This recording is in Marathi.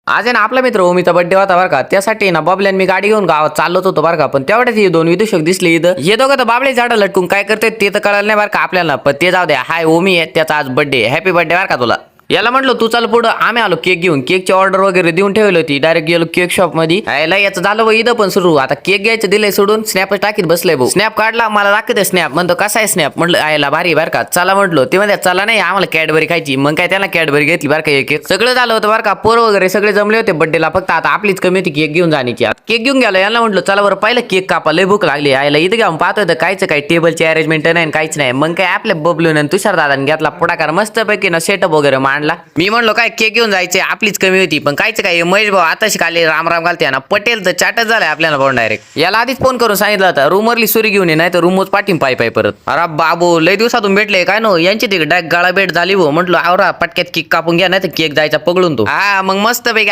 आज आहे ना आपला मित्र ओमीचा बर्थडे होता बरं का, त्यासाठी ना बाबल्यान मी गाडी घेऊन गावात चाललोच होतो बरं का. पण तेवढ्यात हे दोन विदूषक दिसले इथं. हे दोघं तर बाबळे झाडं लटकून काय करते ते तर कळलं नाही बरं का आपल्याला. पण ते जाऊ द्या. हाय ओमी आहे, त्याचा आज बर्थडे. हॅपी बर्थडे बरं का तुला. याला म्हटलं तू चाल पुढं. आम्ही आलो केक घेऊन. केकची ऑर्डर वगैरे देऊन ठेवली होती. डायरेक्ट गेलो केक शॉप मध्ये. याला याचं झालं व इथं पण सुरू. आता केक घ्यायचं दिलंय सोडून स्नॅप टाकीत बसलंय भाऊ. स्नॅप काढला, मला दाखवते स्नॅप. म्हणतो कसा आहे स्नॅप. म्हटलं आयला भारी बरं का. चला म्हटलं. ते म्हणते चला नाही आम्हाला कॅडबरी खायची. मग काय त्याला कॅडबरी घेतली बरं का. एक सगळं झालं होतं बरं का. पोर वगैरे सगळे जमले होते बर्थडेला. फक्त आता आपलीच कमी होती केक घेऊन जाण्याची. केक घेऊन गेलो. यांना म्हटलं चला बरं पहिलं केक कापा. लय भूक लागली. आयला इथं घेऊन पाहतोय तर कायचं काय टेबलची अरेंजमेंट नाही काहीच नाही. मग काय आपल्या बबलून तुषार दादाने घेतला पुढाकार मस्त पैकी ना सेटअप वगैरे मांडला. मी म्हणलो काय केक घेऊन जायचे आपलीच कमी होती. पण कायचं काय महेश भाऊ आता शिकाले राम राम घालते ना. पटेल तर चाटच झालाय आपल्याला पण डायरेक्ट. याला आधीच फोन करून सांगितलं होता रूमवरली सुरी घेऊन ये नाही तर रूमच पाठीम पाय परत. अरे बाबू लय दिवसातून भेटले काय नो यांची ती डायरेक्ट गाळा भेट झाली. म्हटलं आवरा पटक्यात केक कापून घ्या नाही तर केक जायचा पगळून तो. हा मग मस्त पैकी